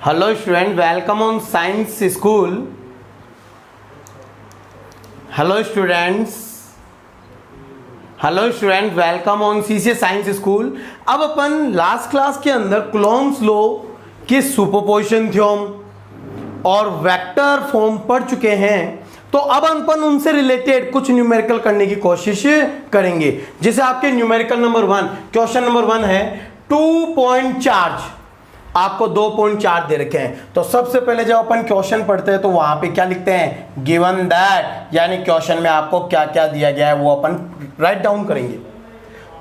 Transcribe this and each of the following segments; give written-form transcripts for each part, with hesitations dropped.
Hello student, welcome on science school. Hello students. Hello student, welcome on CCS science school. अब अपन last class के अंदर Coulomb's law के superposition theorem और vector form पढ़ चुके हैं। तो अब अपन उनसे रिलेटेड कुछ न्यूमेरिकल करने की कोशिश करेंगे। जैसे आपके न्यूमेरिकल नंबर 1, क्वेश्चन नंबर 1 है 2 पॉइंट चार्ज, आपको 2 पॉइंट चार्ज दे रखे हैं। तो सबसे पहले जब अपन क्वेश्चन पढ़ते हैं तो वहां पे क्या लिखते हैं, गिवन दैट, यानी क्वेश्चन में आपको क्या क्या दिया गया है वो अपन राइट डाउन करेंगे।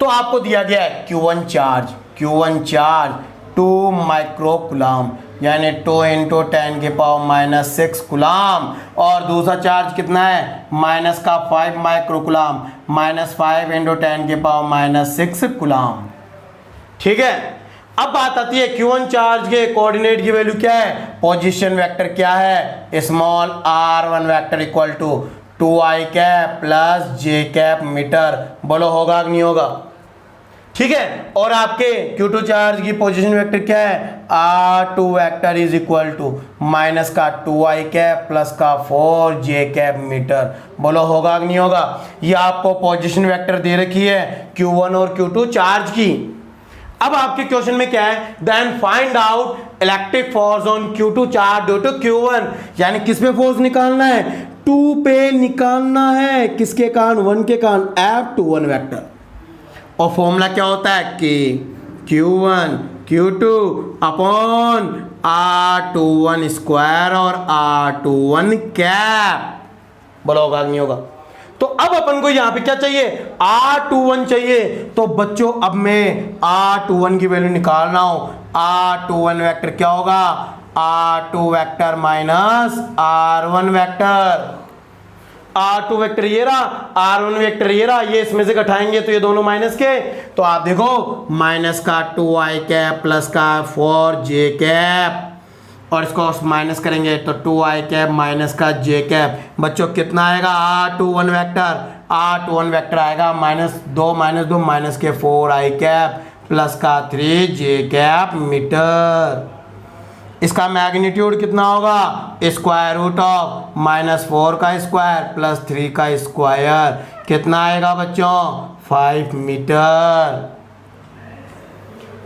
तो आपको दिया गया है Q1 चार्ज 2 माइक्रो कूलम, यानी 2 × 10⁻⁻6 कूलम, और दूसरा चार्ज कितना है, माइनस का 5 माइक्रो कूलम, -5 × 10⁻⁻6 कूलम। ठीक है। अब बात आती है Q1 चार्ज के कोऑर्डिनेट की वैल्यू क्या है, पोजीशन वेक्टर क्या है, small r1 vector equal to 2i cap plus j cap meter. बोलो होगा कि नहीं होगा। ठीक है। और आपके Q2 चार्ज की पोजीशन वेक्टर क्या है, r2 vector is equal to minus का 2i कैप प्लस का 4j कैप मीटर। बोलो होगा कि नहीं होगा। ये आपको पोजीशन वेक्टर दे रखी है Q1 और Q2 चार्ज की। अब आपके क्वेश्चन में क्या है, then find out electric force on Q2 charge due to Q1, यानी किस पे फोर्स निकालना है, 2 पे निकालना है, किसके कारण, 1 के कारण, F21 वेक्टर। और फॉर्मूला क्या होता है कि Q1 Q2 upon R21 square और R21 कैप। बोलो होगा नहीं होगा। तो अब अपन को यहां पे क्या चाहिए, R21 चाहिए। तो बच्चों अब मैं R21 की वैल्यू निकाल रहा हूं। R21 वेक्टर क्या होगा, R2 vector minus R1 vector. R2 vector ये रहा, R1 वेक्टर ये रहा, ये इसमें से घटाएंगे तो ये दोनों माइनस के, तो आप देखो माइनस का 2i कैप प्लस का 4j कैप, और इसको माइनस करेंगे तो 2i कैप माइनस का j कैप। बच्चों कितना आएगा, R21 वेक्टर आएगा -2 माइनस के 4i कैप प्लस का 3j कैप मीटर। इसका मैग्नीट्यूड कितना होगा, स्क्वायर रूट ऑफ -4 का स्क्वायर प्लस 3 का स्क्वायर। कितना आएगा बच्चों, 5 मीटर।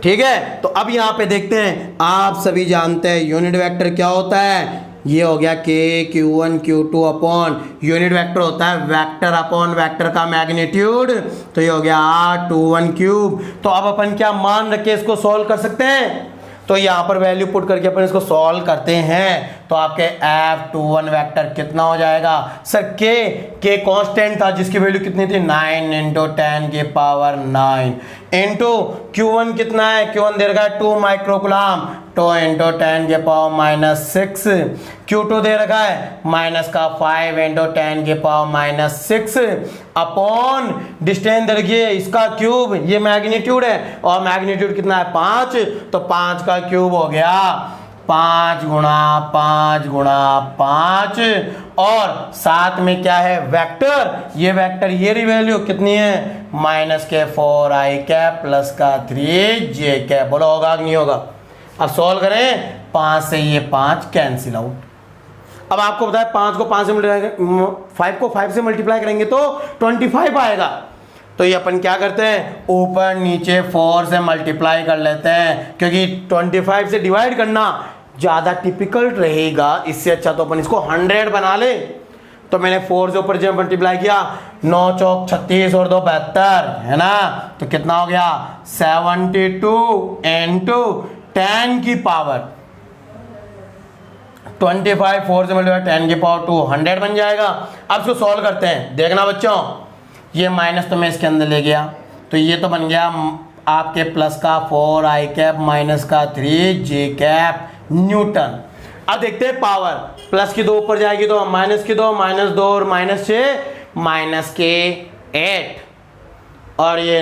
ठीक है। तो अब यहां पे देखते हैं, आप सभी जानते हैं यूनिट वेक्टर क्या होता है, ये हो गया Q1 Q2 upon unit vector होता है वेक्टर अपॉन वेक्टर का मैग्नीट्यूड। तो ये हो गया R21 क्यूब। तो अब अपन क्या मान रखे इसको सॉल्व कर सकते हैं। तो यहाँ पर वैल्यू पुट करके अपन इसको सॉल्व करते हैं तो आपके F21 वेक्टर कितना हो जाएगा, सर के कांस्टेंट था जिसकी वैल्यू कितनी थी, 9 × 10⁻9 इंटू Q1 कितना है, Q1 दे रखा है 2 माइक्रो कूलम, 2 × 10⁻⁻6, Q2 दे रखा है माइनस का 5 × 10⁻⁻6 अपॉन डिस्टेंस दे रखी है इसका क्यूब, ये मैग्नीट्यूड है, और मैग्नीट्यूड कितना है 5, तो 5 का क्यूब हो गया 5 × 5 × 5, और साथ में क्या है वेक्टर, ये वेक्टर ये रही वैल्यू कितनी है, माइनस के 4i कैप प्लस का 3j कैप। बोलो होगा कि नहीं होगा। अब सॉल्व करें, 5 से ये 5 कैंसिल आउट। अब आपको बताया 5 को 5 से मल्टीप्लाई, 5 को 5 से मल्टीप्लाई करेंगे तो 25 आएगा। तो ये अपन क्या करते हैं, ऊपर नीचे 4 से मल्टीप्लाई कर लेते हैं, क्योंकि 25 से डिवाइड करना ज़्यादा टिपिकल रहेगा। इससे अच्छा तो अपन इसको 100 बना ले। तो मैंने 4 से ऊपर जब मल्टीप्लाई किया, 9 चौक 36 और 2 72, है ना। तो कितना हो गया 72 × 10 की पावर 25, 4 से मल्टीप्लाई 10 की पावर 2, 100 बन जाएगा। अब इसको सॉल्व करते हैं, देखना बच्चों, ये माइनस तो मैं इसके अंदर ले गया, तो ये तो बन गया आपके प्लस का 4i कैप माइनस का 3j कैप न्यूटन। अब देखते हैं पावर, प्लस की 2 ऊपर जाएगी तो माइनस की 2, -2 और -6 माइनस के 8, और ये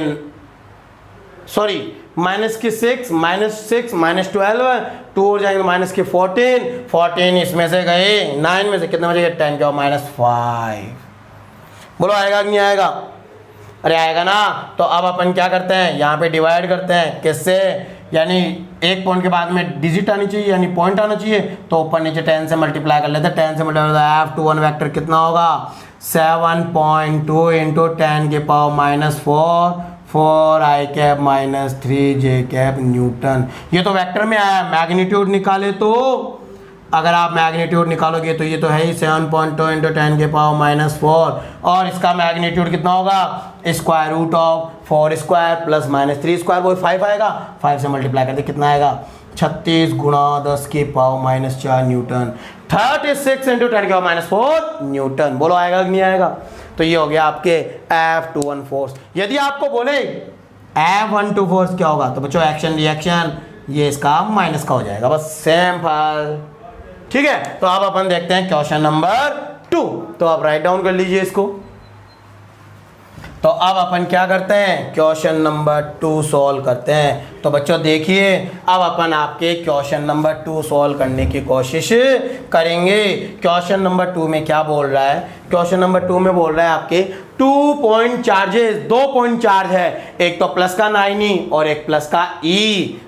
सॉरी माइनस के 6 -12, 2 और जाएंगे माइनस के 14 इसमें से गए 9 में से कितना बचेगा, 10 का -5। बोलो आएगा कि नहीं आएगा। अरे आएगा ना। तो अब अपन क्या करते हैं, यहाँ पे डिवाइड करते हैं, किससे, यानी एक पॉइंट के बाद में डिजिट आनी चाहिए यानी पॉइंट आना चाहिए, तो ऊपर नीचे 10 से मल्टीप्लाई कर लेते हैं। 10 से मल्टीप्लाई F21 वेक्टर कितना होगा 7.2 इंटू 10 के power -4 4i cap -3j cap Newton. ये तो वेक्टर में आया, मैग्नीट्यूड निकाले तो अगर आप मैग्नीट्यूड निकालोगे तो ये तो है ही 7.2 इंटू 10 के पावर -4 और इसका मैग्नीट्यूड कितना होगा square root of 4 square plus -3 square वो 5 आएगा। 5 से मल्टीप्लाई करते कितना आएगा 36 गुणा 10 के पावर -4 न्यूटन। 36 इंटू 10 के पावर -4 न्यूटन। बोलो आएगा कि नहीं आएगा। तो ये हो गया आपके F21 फोर्स। यदि आपको बोले F12 फोर्स क्या होगा तो बच्चों एक्शन रिएक्शन ये इसका माइनस का हो जाएगा, बस सेम फल। ठीक है, तो अब अपन देखते हैं क्वेश्चन नंबर 2। तो आप राइट डाउन कर लीजिए इसको। तो अब अपन क्या करते हैं क्वेश्चन नंबर 2 सॉल्व करते हैं। तो बच्चों देखिए अब अपन आपके क्वेश्चन नंबर 2 सॉल्व करने की कोशिश करेंगे। क्वेश्चन नंबर 2 में क्या बोल रहा है, क्वेश्चन नंबर 2 में बोल रहा है आपके 2 पॉइंट चार्जेस, 2 पॉइंट चार्ज है, एक तो प्लस का 9e और एक प्लस का e,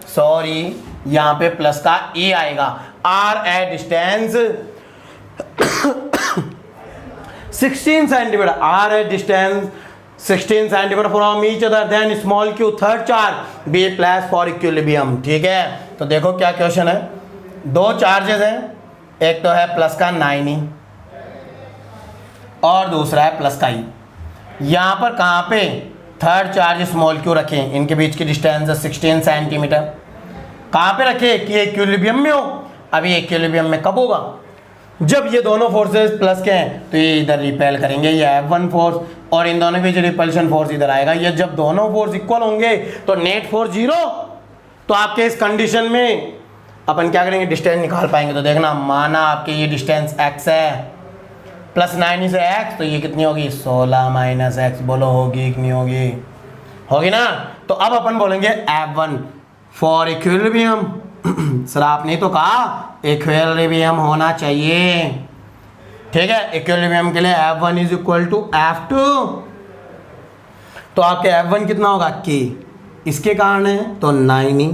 सॉरी यहाँ पे प्लस का e आएगा। Are at distance 16 centimetre, are at distance 16 centimetre from each other, then small q third charge be plus for equilibrium. ठीक है, तो देखो क्या क्वेश्चन है, 2 चार्जेस हैं, एक तो है प्लस का 9e और दूसरा है प्लस का e। यहाँ पर कहाँ पे थर्ड चार्ज स्मॉल क्यू रखें, इनके बीच की डिस्टेंस है 16 सेंटीमीटर। कहाँ पे रखे कि इक्विलिब्रियम में हो। अभी इक्विलिब्रियम में कब होगा जब ये दोनों फोर्सेस प्लस के हैं तो ये इधर रिपेल करेंगे, ये F1 फोर्स और इन दोनों के बीच रिपल्शन फोर्स इधर आएगा। ये जब दोनों फोर्स इक्वल होंगे तो नेट फोर्स 0। तो आपके इस कंडीशन में अपन क्या करेंगे डिस्टेंस निकाल पाएंगे। तो देखना माना आपके ये डिस्टेंस x है प्लस 9e से x, तो ये कितनी होगी 16 माइनस x। बोलो होगी कि नहीं होगी, होगी ना। तो अब अपन बोलेंगे F1 फॉर इक्विलिब्रियम। सर आपने तो कहा इक्विलिब्रियम होना चाहिए। ठीक है, इक्विलिब्रियम के लिए F1 is equal to F2। तो आपके F1 कितना होगा K, इसके कारण है तो 9e,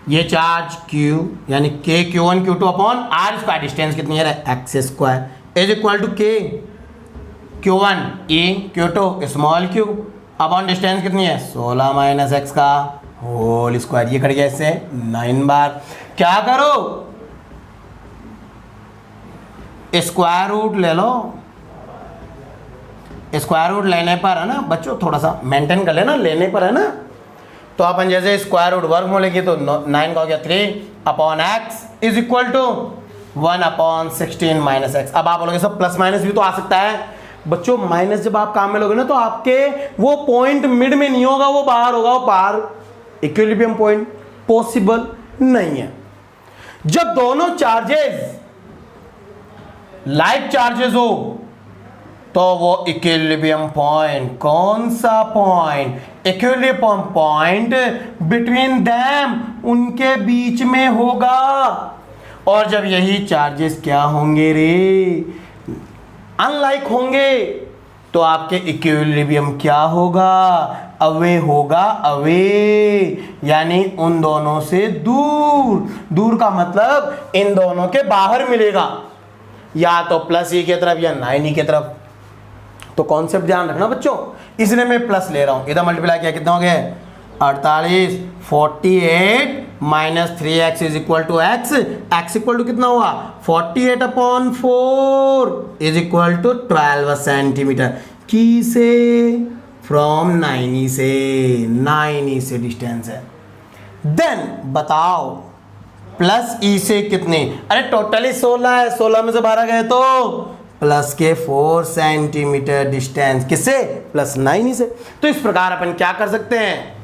ये चार्ज Q यानी K Q1 Q2 upon R square, distance कितनी है x square is equal to K Q1 E Q2 small q upon distance कितनी है 16 माइनस x का होल स्क्वायर। ये कट गया इससे 9 बार। क्या करो स्क्वायर रूट ले लो, स्क्वायर रूट लेने पर है ना बच्चों, थोड़ा सा मेंटेन कर लेना, लेने पर है ना। तो अपन जैसे स्क्वायर रूट वर्ग मोलेंगे तो 9 का हो गया 3 upon x is equal to 1 upon 16 minus x. अब आप बोलोगे सब प्लस माइनस भी तो आ सकता है बच्चों। माइनस जब आप काम में लोगे ना तो आपके वो पॉइंट मिड में नहीं होगा, वो बाहर होगा, वो बाहर इक्विलिब्रियम पॉइंट पॉसिबल नहीं है। जब दोनों चार्जेस लाइक चार्जेस हो तो वो इक्विलिब्रियम पॉइंट, कौन सा point, equilibrium point between them, उनके बीच में होगा। और जब यही चार्जेस क्या होंगे रे, अनलाइक होंगे, तो आपके इक्विलिब्रियम क्या होगा, अवे होगा, अवे यानी उन दोनों से दूर। दूर का मतलब इन दोनों के बाहर मिलेगा, या तो प्लस ई की तरफ या 9e की तरफ। तो कॉन्सेप्ट ध्यान रखना बच्चों, इसलिए मैं प्लस ले रहा हूं। इधर मल्टीप्लाई किया कितना हो गया 48 48 minus 3x is equal to x, x equal to कितना हुआ 48 upon 4 is equal to 12 centimetre. की से फ्रॉम 9e से, 9e से डिस्टेंस है। देन बताओ प्लस ई से कितने, अरे टोटली 16 है, 16 में से 12 गए तो प्लस के 4 सेंटीमीटर डिस्टेंस, किससे प्लस 9e से। तो इस प्रकार अपन क्या कर सकते हैं,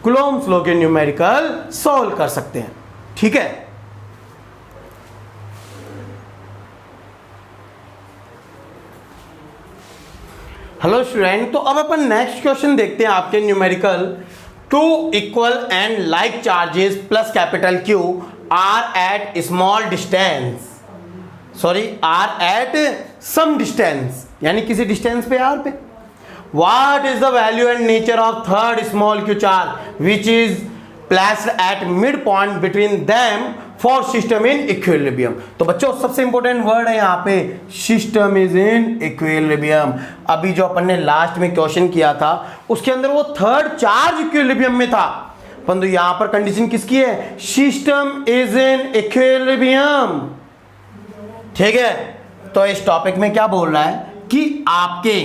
कूलॉम्स लॉ के न्यूमेरिकल सॉल्व कर सकते हैं। ठीक है, हेलो स्टूडेंट, तो अब अपन नेक्स्ट क्वेश्चन देखते हैं आपके numerical. 2 equal and like charges plus capital Q are at small distance, sorry are at some distance, यानी किसी डिस्टेंस पे आर पे। What is the value and nature of third small q charge which is placed at mid point between them for system in equilibrium. तो बच्चों सबसे important word है यहाँ पे सिस्टम इज इन इक्विलिब्रियम। अभी जो अपन ने लास्ट में क्वेश्चन किया था उसके अंदर वो थर्ड चार्ज इक्विलिब्रियम में था, परंतु यहां पर कंडीशन किसकी है? System is in equilibrium. ठीक है, तो इस टॉपिक में क्या बोल रहा है कि आपके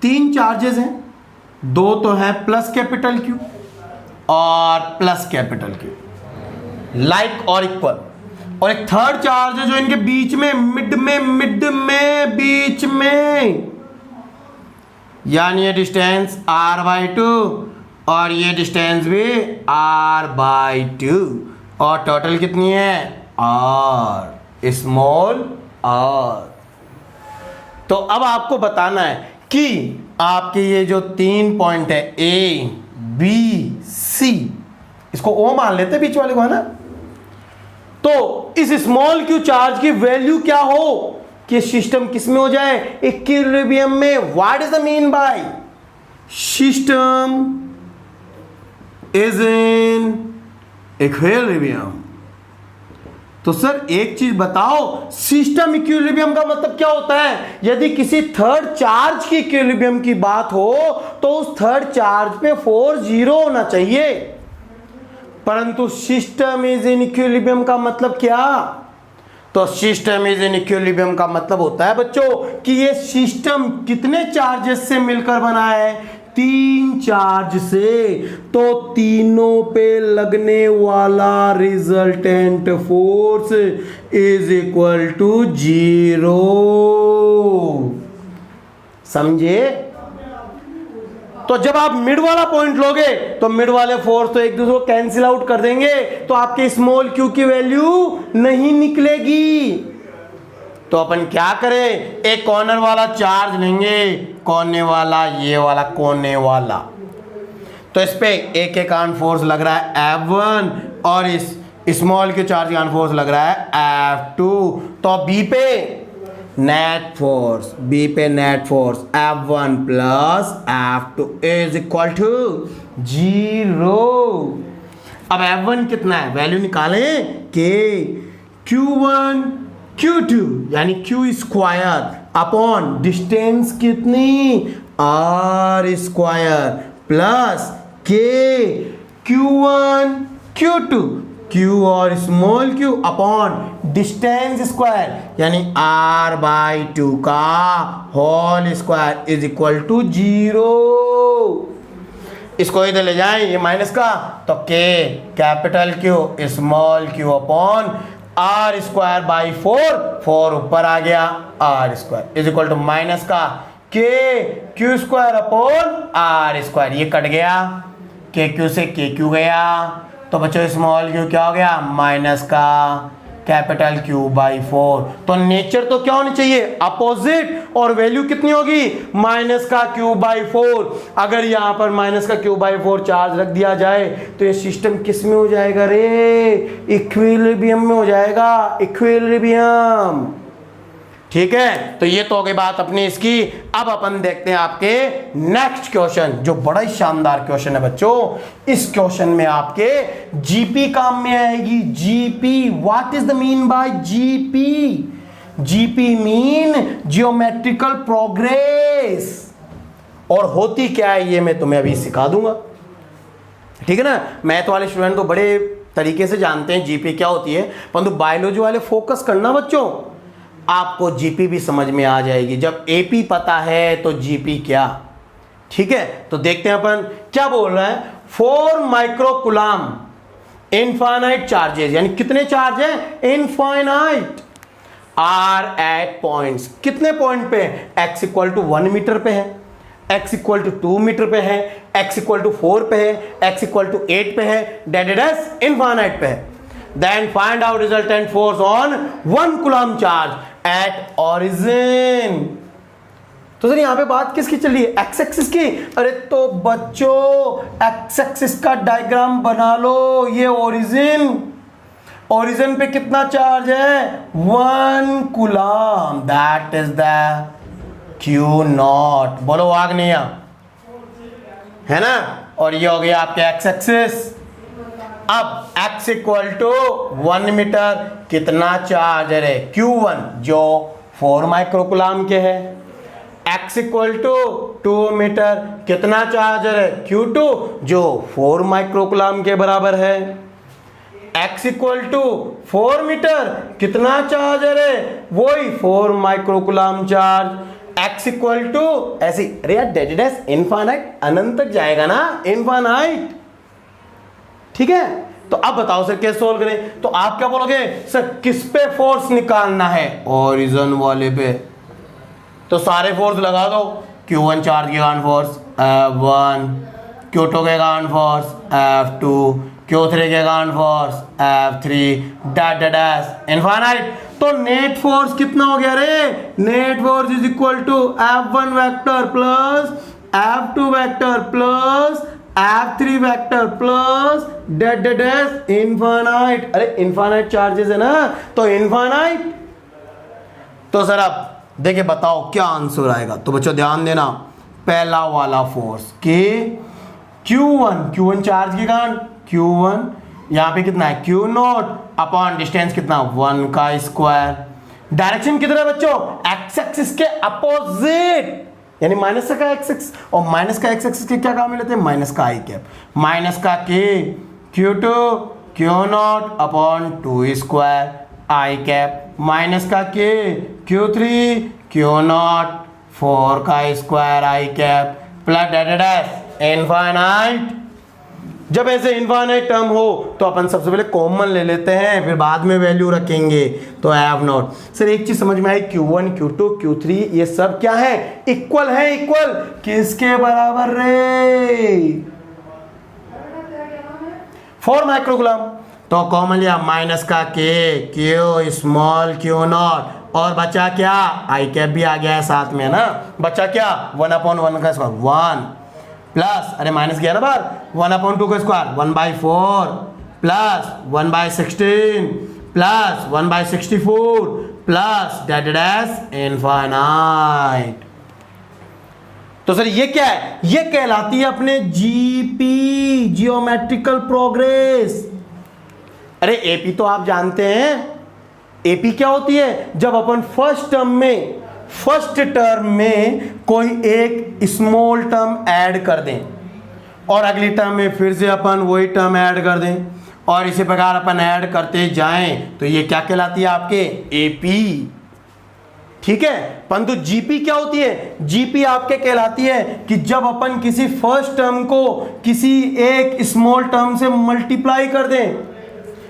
3 चार्जेस हैं, 2 तो है प्लस कैपिटल क्यू और प्लस कैपिटल क्यू, लाइक और इक्वल, और एक थर्ड चार्ज है जो इनके बीच में मिड में बीच में, यानी ये डिस्टेंस r/2 और ये डिस्टेंस भी r/2, और टोटल कितनी है? r, small r। तो अब आपको बताना है कि आपके ये जो 3 पॉइंट है A, B, C, इसको O मान लेते बीच वाले को, है ना? तो इस स्मॉल क्यू चार्ज की वैल्यू क्या हो कि सिस्टम किस में हो जाए? इक्विलिब्रियम में। What is the mean by system is in equilibrium? तो सर एक चीज बताओ, सिस्टम इक्विलिब्रियम का मतलब क्या होता है? यदि किसी थर्ड चार्ज की इक्विलिब्रियम की बात हो तो उस थर्ड चार्ज पे फोर्स 0 होना चाहिए, परंतु सिस्टम इज इन इक्विलिब्रियम का मतलब क्या? तो सिस्टम इज इन इक्विलिब्रियम का मतलब होता है बच्चों कि ये सिस्टम कितने चार्जेस से मिलकर बना है? 3 चार्ज से। तो तीनों पे लगने वाला resultant force is equal to 0। समझे? तो जब आप मिड वाला पॉइंट लोगे तो मिड वाले फोर्स तो एक दूसरे को कैंसिल आउट कर देंगे, तो आपके स्मॉल क्यू की वैल्यू नहीं निकलेगी। तो अपन क्या करें? एक कॉर्नर वाला चार्ज लेंगे, कोने वाला, ये वाला कोने वाला, तो इस पे एक के कारण फोर्स लग रहा है F1 और इस स्मॉल क्यू चार्ज कारण फोर्स लग रहा है F2। तो बी पे net force F1 plus F2 is equal to 0। अब F1 कितना है? वैल्यू निकालें के Q1 Q2 यानी Q स्क्वायर अपॉन डिस्टेंस कितनी? R square plus K Q1 Q2, Q और small q upon distance square यानी R/2 का whole square is equal to 0। इसको इधर ले जाएं, ये माइनस का, तो K capital Q small q upon R square by 4 ऊपर आ गया, R square is equal to minus का K Q square upon R square, ये कट गया, KQ से KQ गया, तो बच्चों स्मॉल q क्या हो गया? माइनस का कैपिटल Q बाई 4। तो नेचर तो क्या होनी चाहिए? अपोजिट, और वैल्यू कितनी होगी? माइनस का Q बाई 4। अगर यहां पर माइनस का Q बाई 4 चार्ज रख दिया जाए तो ये सिस्टम किस में हो जाएगा रे? इक्विलिब्रियम में हो जाएगा, इक्विलिब्रियम। ठीक है, तो ये तो हो गई बात अपनी इसकी। अब अपन देखते हैं आपके नेक्स्ट क्वेश्चन, जो बड़ा ही शानदार क्वेश्चन है बच्चों। इस क्वेश्चन में आपके जीपी काम में आएगी। GP, what is the mean by GP? GP mean geometrical progress, और होती क्या है ये मैं तुम्हें अभी सिखा दूंगा। ठीक है ना? मैथ वाले स्टूडेंट तो बड़े तरीके से जानते हैं जीपी क्या होती है, परंतु बायोलॉजी वाले फोकस करना बच्चों, आपको जीपी भी समझ में आ जाएगी। जब एपी पता है तो जीपी क्या। ठीक है, तो देखते हैं अपन क्या बोल रहा है। 4 माइक्रोकुलाम इनफाइनाइट चार्जेस, यानी कितने चार्ज है? Infinite, are at points. कितने पॉइंट पे? x इक्वल टू 1 मीटर पे है, x इक्वल टू 2 मीटर पे है, x इक्वल टू 4 पे है, x इक्वल टू 8 पे है, डेडेडस इनफाइनाइट पे है। Then find out resultant force on 1 coulomb charge at origin। तो सर यहां पे बात किसकी चल रही है? एक्स एक्सिस की। अरे तो बच्चों एक्स एक्सिस का डायग्राम बना लो। ये ओरिजिन पे कितना चार्ज है? 1 coulomb, that is the Q0। बोलो आग्नेय, है ना? और ये हो गया आपके एक्स एक्सिस। अब x इक्वल टू 1 मीटर कितना चार्ज है Q1 जो 4 माइक्रोकुलाम के है, x इक्वल टू 2 मीटर कितना चार्ज है Q2 जो 4 माइक्रोकुलाम के बराबर है, x इक्वल टू 4 मीटर कितना चार्ज है वही 4 microcoulomb charge, x equal to ऐसी, अरे यार डेजिडस इनफाइनाइट अनंत तक जाएगा ना, इनफाइनाइट। ठीक है, तो अब बताओ सर कैसे सोल्व करें, तो आप क्या बोलोगे सर किस पे फोर्स निकालना है, ओरिजिन वाले पे, तो सारे फोर्स लगा दो, Q1 चार्ज के कारण फोर्स F1, Q2 के कारण फोर्स F2, Q3 के कारण force F3 that dash infinite. तो नेट फोर्स कितना हो गया रे, net force is equal to F1 vector plus F2 vector plus F3 vector plus that dash infinite. अरे इनफाइनाइट चार्जेस है ना, तो इनफाइनाइट। तो सर अब देखिए बताओ क्या आंसर आएगा, तो बच्चों ध्यान देना, पहला वाला फोर्स के Q1 चार्ज के कारण Q1 यहाँ पे कितना है Q नॉट अपॉन डिस्टेंस कितना 1 का स्क्वायर, डायरेक्शन कितना है बच्चों एक्स एक्सिस के अपोजिट, यानी माइनस का एक्स एक्सिस, और माइनस का एक्स एक्सिस के क्या काम लेते हैं माइनस का आई कैप, माइनस का के Q2 Q not upon 2 square I cap, minus का के Q3 Q नॉट 4 का स्क्वायर आई कैप प्लस डैश इनफाइनाइट। जब ऐसे इनफाइनाइट टर्म हो तो अपन सबसे पहले कॉमन ले लेते हैं, फिर बाद में वैल्यू रखेंगे, तो F नॉट। सर एक चीज समझ में आई, Q1 Q2 Q3 ये सब क्या है, इक्वल है, इक्वल किसके बराबर रे 4 माइक्रोकुलम, तो कॉमन लिया माइनस का के Q स्मॉल Q नॉट, और बचा क्या आई कैप भी आ गया है साथ में ना, बचा क्या 1/1 का स्क्वायर 1 प्लस, अरे माइनस किया ना बार 1/2 का square 1/4 plus 1/16 plus 1/64 plus dash infinite. तो सर ये क्या है, ये कहलाती है अपने जीपी जियोमेट्रिकल प्रोग्रेस। अरे एपी तो आप जानते हैं, एपी क्या होती है, जब अपन फर्स्ट टर्म में कोई एक स्मॉल टर्म ऐड कर दें और अगली टर्म में फिर से अपन वही टर्म ऐड कर दें और इसी प्रकार अपन ऐड करते जाएं, तो ये क्या कहलाती है आपके एपी। ठीक है, परंतु जीपी क्या होती है, जीपी आपके कहलाती है कि जब अपन किसी फर्स्ट टर्म को किसी एक स्मॉल टर्म से मल्टीप्लाई कर दें,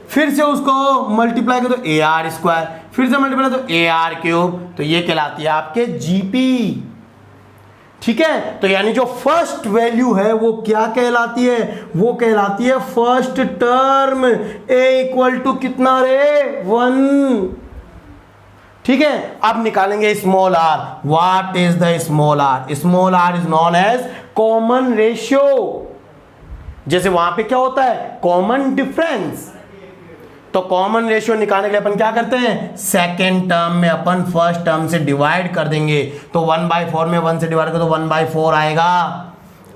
फिर से उसको मल्टीप्लाई कर दो ए आर स्क्वायर, फिर से मल्टीप्लाई तो ए आर क्यूब, तो ये कहलाती है आपके जीपी। ठीक है, तो यानी जो फर्स्ट वैल्यू है वो क्या कहलाती है, वो कहलाती है first term, a equal to कितना रे 1। ठीक है, अब निकालेंगे small r. What is the small r, small r is known as common ratio. जैसे वहां पे क्या होता है कॉमन डिफरेंस, तो कॉमन रेशियो निकालने के लिए अपन क्या करते हैं, सेकेंड टर्म में अपन फर्स्ट टर्म से डिवाइड कर देंगे, तो 1/4 में 1 से डिवाइड कर तो 1/4 आएगा,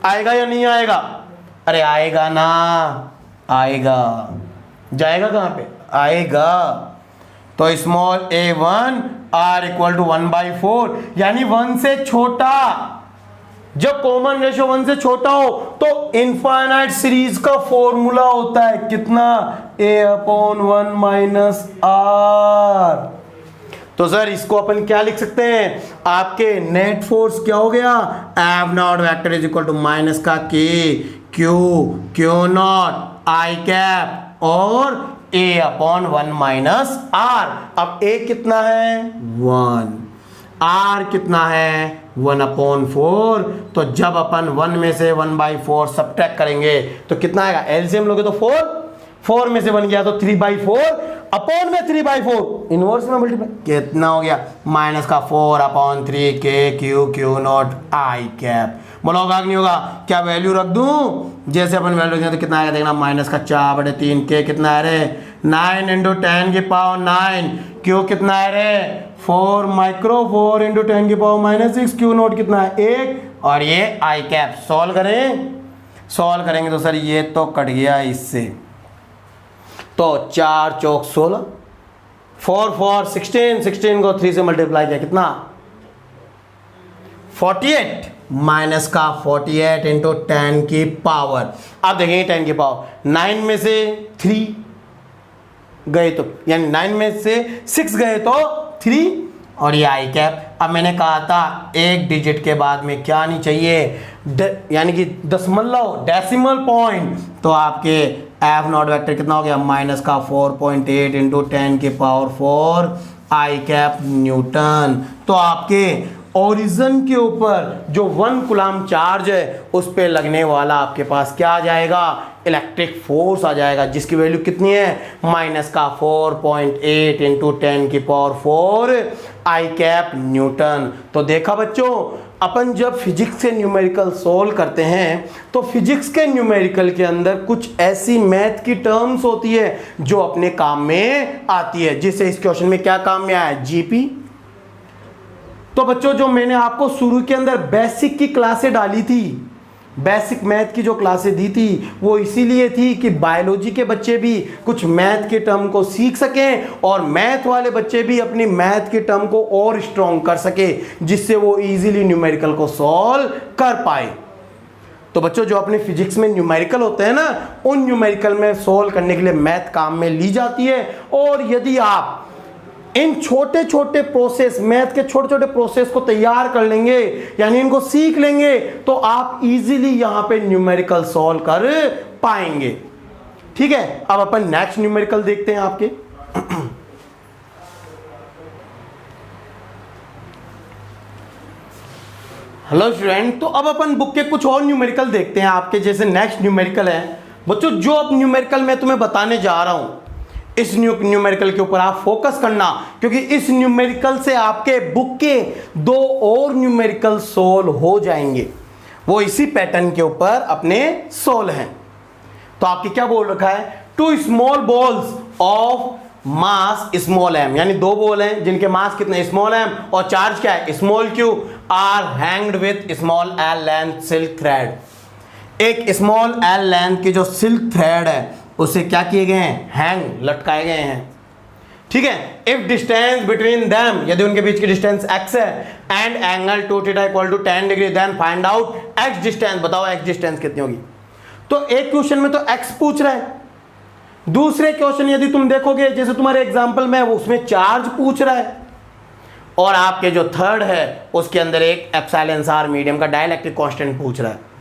आएगा या नहीं आएगा, अरे आएगा ना, आएगा, जाएगा कहां पे आएगा, तो small a1 r equal to 1/4, यानी 1 से छोटा, जब कॉमन रेशियो 1 से छोटा हो तो इनफाइनाइट सीरीज का फॉर्मूला होता है कितना, a/1 माइनस r। तो सर इसको अपन क्या लिख सकते हैं, आपके नेट फोर्स क्या हो गया, F not vector is equal to minus का k Q not I cap और a/1 माइनस r। अब a कितना है 1, r कितना है 1/4, तो जब अपन 1 में से 1/4 सब्ट्रैक्ट करेंगे तो कितना आएगा, एलसीएम लोगे तो 4 में से 1 गया तो 3/4 अपॉन में 3/4 इनवर्स में मल्टीप्लाई, कितना हो गया माइनस का 4/3 के Q नॉट आई कैप। बोला होगा कि नहीं होगा, क्या वैल्यू रख दूं, जैसे अपन वैल्यू रखें तो कितना आएगा देखना, माइनस का 4/3 के कितना है रे 9 × 10 की पावर 9, Q कितना है रे 4 माइक्रो, 4 × 10 की पावर -6, Q नॉट कितना है 1, और ये आई कैप। सॉल्व करेंगे तो सर ये तो कट गया इससे, तो 4 चौक 16, 4 4 16, 16 को 3 से मल्टीप्लाई किया कितना 48 माइनस का 48 इंटू 10 की पावर। अब देखेंगे 10 की पावर 9 में से 3 गए तो यानी 9 में से 6 गए तो 3 और ये आई कैप। अब मैंने कहा था एक डिजिट के बाद में क्या नहीं चाहिए यानी कि दशमलव डेसिमल पॉइंट, तो आपके एफ नॉट वेक्टर कितना हो गया माइनस का 4.8 इंटू 10 की पावर 4 आई कैप न्यूटन। तो आपके ओरिजिन के ऊपर जो 1 कूलम चार्ज है उस पे लगने वाला आपके पास क्या आ जाएगा इलेक्ट्रिक फोर्स आ जाएगा, जिसकी वैल्यू कितनी है माइनस का 4.8 इंटू 10 की पावर 4 आई कैप न्यूटन। तो देखा बच्चों, अपन जब फिजिक्स के न्यूमेरिकल सोल्व करते हैं तो फिजिक्स के न्यूमेरिकल के अंदर कुछ ऐसी मैथ की टर्म्स होती है जो अपने काम में आती है, जिससे इस क्वेश्चन में क्या काम में आया जीपी। तो बच्चों जो मैंने आपको शुरू के अंदर बेसिक की क्लासें डाली थी, बेसिक मैथ की जो क्लासें दी थी वो इसीलिए थी कि बायोलॉजी के बच्चे भी कुछ मैथ के टर्म को सीख सकें और मैथ वाले बच्चे भी अपनी मैथ के टर्म को और स्ट्रॉन्ग कर सके, जिससे वो इजीली न्यूमेरिकल को सॉल्व कर पाए। तो बच्चों जो अपने फिजिक्स में न्यूमेरिकल होते हैं ना, उन न्यूमेरिकल में सॉल्व करने के लिए मैथ काम में ली जाती है। और यदि आप इन छोटे छोटे प्रोसेस, मैथ के छोटे छोटे प्रोसेस को तैयार कर लेंगे यानी इनको सीख लेंगे, तो आप इजीली यहां पे न्यूमेरिकल सॉल्व कर पाएंगे। ठीक है, अब अपन नेक्स्ट न्यूमेरिकल देखते हैं आपके। हेलो स्टूडेंट, तो अब अपन बुक के कुछ और न्यूमेरिकल देखते हैं आपके। जैसे नेक्स्ट न्यूमेरिकल है बच्चों, जो अब न्यूमेरिकल मैं तुम्हें बताने जा रहा हूं इस न्यूमेरिकल के ऊपर आप फोकस करना, क्योंकि इस न्यूमेरिकल से आपके बुक के 2 और न्यूमेरिकल सोल्व हो जाएंगे, वो इसी पैटर्न के ऊपर अपने सोल्व हैं। तो आपके क्या बोल रखा है 2 small balls of mass small m, यानी 2 बॉल हैं जिनके मास कितने स्मॉल एम और चार्ज क्या है small q, are hanged with small l length silk thread. एक स्मॉल एल लेंथ की जो सिल्क थ्रेड है उसे क्या किए गए हैं हैंग, लटकाए गए हैं। ठीक है, इफ डिस्टेंस बिटवीन देम, यदि उनके बीच की डिस्टेंस x है and angle 2 theta equal to 10 degree, then find out x distance. बताओ x डिस्टेंस कितनी होगी। तो एक क्वेश्चन में तो x पूछ रहा है, दूसरे क्वेश्चन यदि तुम देखोगे जैसे तुम्हारे एग्जांपल में उसमें चार्ज पूछ रहा है, और आपके जो थर्ड है उसके अंदर एक एप्सिलॉन आर मीडियम का डाइलेक्ट्रिक कांस्टेंट पूछ रहा है।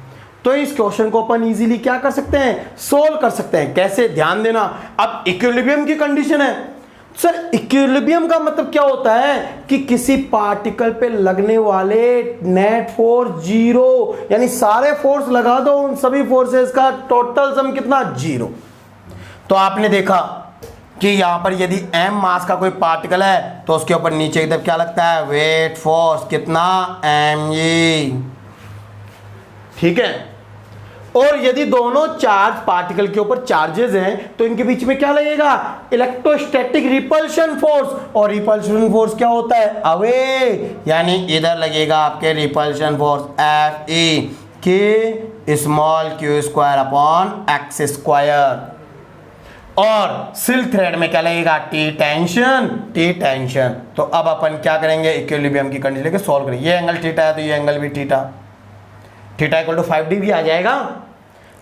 तो इस क्वेश्चन को अपन इजीली क्या कर सकते हैं सोल्व कर सकते हैं। कैसे, ध्यान देना। अब इक्विलिब्रियम की कंडीशन है सर, इक्विलिब्रियम का मतलब क्या होता है कि किसी पार्टिकल पे लगने वाले नेट फोर्स 0, यानी सारे फोर्स लगा दो, उन सभी फोर्सेस का टोटल सम कितना 0। तो आपने देखा कि यहां पर यदि m मास का कोई पार्टिकल है तो उसके ऊपर नीचे की तरफ क्या लगता है वेट फोर्स कितना mg। ठीक है, और यदि दोनों चार्ज पार्टिकल के ऊपर चार्जेस हैं तो इनके बीच में क्या लगेगा इलेक्ट्रोस्टैटिक रिपल्शन फोर्स, और रिपल्शन फोर्स क्या होता है अवे, यानी इधर लगेगा आपके रिपल्शन फोर्स एफ ई के small Q square upon x square, और सिल्क थ्रेड में क्या लगेगा टी टेंशन। तो अब अपन क्या करेंगे इक्विलिब्रियम की कंडीशन लेके सॉल्व करेंगे। ये एंगल थीटा है तो ये एंगल भी थीटा इक्वल टू 5 डिग्री आ जाएगा।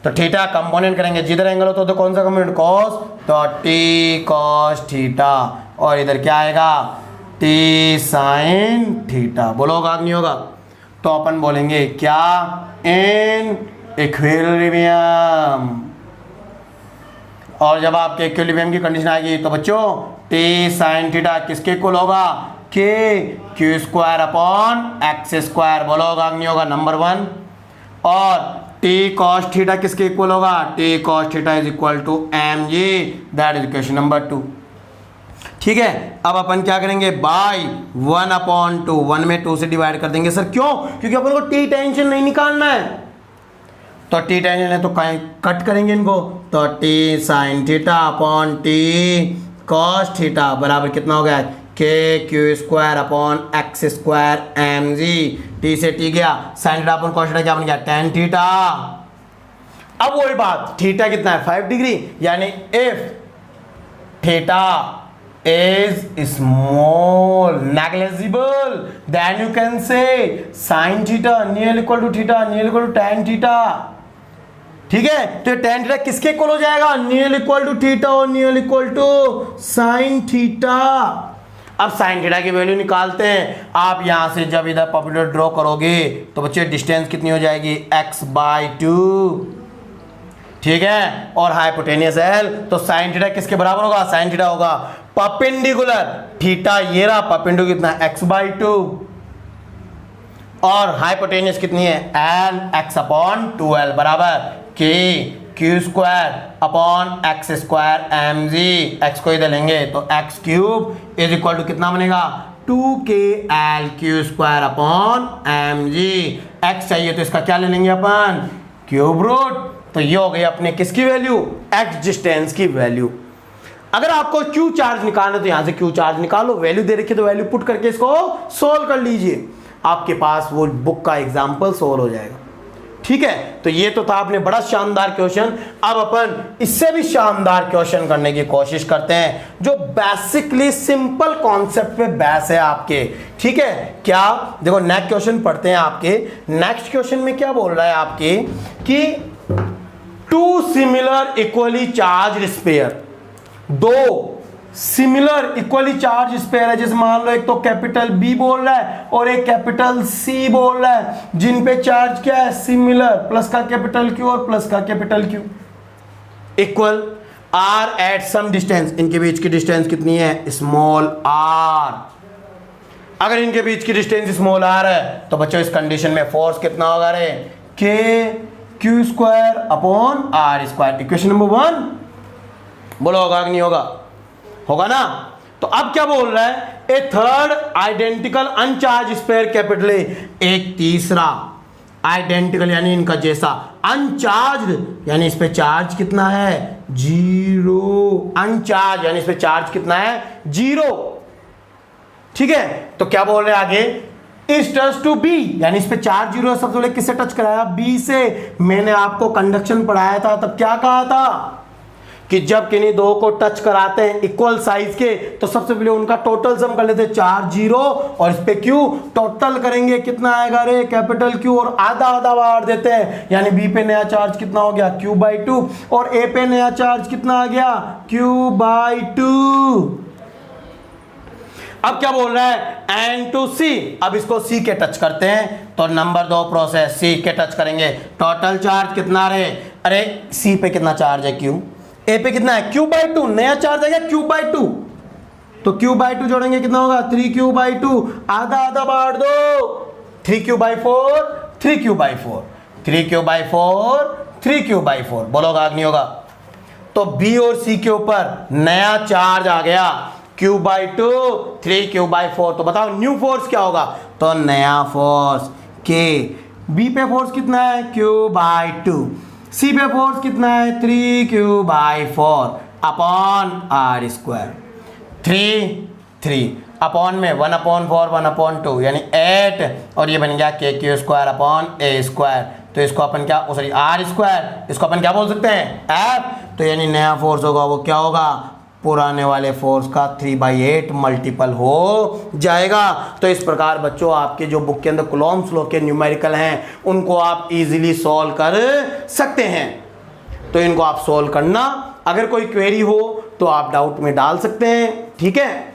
तो थीटा कंपोनेंट करेंगे, जिधर एंगल होता है तो कौन सा कंपोनेंट कॉस, तो टी कॉस थीटा, और इधर क्या आएगा टी साइन थीटा। बोलो होगा नहीं होगा। तो अपन बोलेंगे क्या इन इक्विलिब्रियम, और जब आपके इक्विलिब्रियम की कंडीशन आएगी तो बच्चों टी साइन थीटा किसके इक्वल होगा k q square upon x square. बोलो होगा नहीं होगा नंबर 1, और टी कॉस थीटा किसके इक्वल होगा T cos theta is equal to m g, that is equation number 2। ठीक है, अब अपन क्या करेंगे बाई 1/2, 1 में 2 से डिवाइड कर देंगे। सर क्यों, क्योंकि अपन को टी टेंशन नहीं निकालना है, तो टी टेंशन है तो कहीं कट करेंगे इनको, तो T sine theta upon T cos theta बराबर कितना हो गया k q square upon x square m g. T से टी गया, sine theta upon cos theta क्या बन गया tan थीटा। अब वही बात, थीटा कितना है 5 डिग्री, यानी if theta is small negligible, then you can say sin theta near equal to theta near equal to tan theta. ठीक है, तो tan थीटा किसके इक्वल हो जाएगा? नियर इक्वल टू थीटा और near equal to sine theta. अब sine theta की value निकालते हैं. आप यहां से जब इधर परपेंडिकुलर ड्रॉ करोगे तो बच्चे डिस्टेंस कितनी हो जाएगी? x/2. ठीक है, और हाइपोटेनियस एल, तो साइन थीटा किसके बराबर होगा? साइन थीटा होगा परपेंडिकुलर थीटा, ये रहा परपेंडिकुलर कितना? x/2. और हाइपोटेनियस कितनी है? एल x/2l बराबर k q² upon x² mg. x को इधर लेंगे तो x³ इज इक्वल टू कितना बनेगा? 2kl² upon mg. x चाहिए तो इसका क्या ले लेंगे अपन? Cube root. तो ये हो गई अपने किसकी वैल्यू? x डिस्टेंस की वैल्यू. अगर आपको q चार्ज निकालना तो यहां से q चार्ज निकालो, वैल्यू दे रखी तो वैल्यू पुट करके इसको सोल्व कर लीजिए, आपके पास वो बुक का एग्जाम्पल सोल्व हो जाएगा. ठीक है, तो ये तो था आपने बड़ा शानदार क्वेश्चन. अब अपन इससे भी शानदार क्वेश्चन करने की कोशिश करते हैं जो बेसिकली सिंपल कॉन्सेप्ट पे बेस है आपके. ठीक है, क्या देखो नेक्स्ट क्वेश्चन पढ़ते हैं आपके. नेक्स्ट क्वेश्चन में क्या बोल रहा है आपके कि two similar equally charge sphere, दो सिमिलर इक्वली चार्ज स्फीयर है, जैसे मान लो एक तो कैपिटल बी बोल रहा है और एक कैपिटल सी बोल रहा है, जिन पे चार्ज क्या है? सिमिलर, प्लस का कैपिटल क्यू और प्लस का capital Q, equal are at some distance. इनके बीच की डिस्टेंस कितनी है? Small r. अगर इनके बीच की डिस्टेंस स्मॉल आर है तो बच्चों इस कंडीशन में फोर्स कितना होगा रे? के q² upon r². Equation number 1 बोलो होगा कि नहीं होगा? होगा ना. तो अब क्या बोल रहा है? A third identical uncharged sphere capital A, एक तीसरा आइडेंटिकल यानी इनका जैसा अनचार्ज यानी इस पे चार्ज कितना है? 0. अनचार्ज यानी इस पे चार्ज कितना है? 0. ठीक है, तो क्या बोल रहे हैं आगे? इज टच टू बी यानी इस पे चार्ज 0 है. सबसे पहले किससे टच कराया? बी से. मैंने आपको कंडक्शन पढ़ाया था, तब क्या कहा था कि जब किन्हीं दो को टच कराते हैं इक्वल साइज के तो सबसे पहले उनका टोटल सम कर लेते हैं, चार्ज 0 और इस पे क्यू. टोटल करेंगे कितना आएगा रे? कैपिटल क्यू, और आधा आधा बांट देते हैं, यानी बी पे नया चार्ज कितना हो गया? q/2, और ए पे नया चार्ज कितना आ गया? q/2. अब क्या बोल रहा है? एन टू सी. अब इसको सी के टच करते हैं तो नंबर 2 प्रोसेस सी के टच करेंगे. टोटल चार्ज कितना रे? अरे सी पे कितना चार्ज है? क्यू. ए पे कितना है? q/2. नया चार्ज है क्या? q/2. तो q/2 जोड़ेंगे कितना होगा? 3q/2. आधा आधा बांट दो. 3q/4 3q/4 3q/4 3q/4. बोलोगा कि नहीं होगा? तो बी और सी के ऊपर नया चार्ज आ गया q/2 3q/4. तो बताओ न्यू फोर्स क्या होगा? तो नया फोर्स के. बी पे फोर्स कितना है? q/2. सी पे फोर्स कितना है? 3q/4 upon r². 3 अपॉन में 1/4 1/2 यानी 8, और ये बन गया kq² अपॉन a². तो इसको अपन क्या, सॉरी r², इसको अपन क्या बोल सकते हैं? f. तो यानी नया फोर्स होगा वो क्या होगा? पुराने वाले फोर्स का 3/8 मल्टीपल हो जाएगा. तो इस प्रकार बच्चों आपके जो बुक के अंदर कूलॉम्स लॉ के न्यूमेरिकल हैं उनको आप इजीली सॉल्व कर सकते हैं. तो इनको आप सॉल्व करना, अगर कोई क्वेरी हो तो आप डाउट में डाल सकते हैं. ठीक है.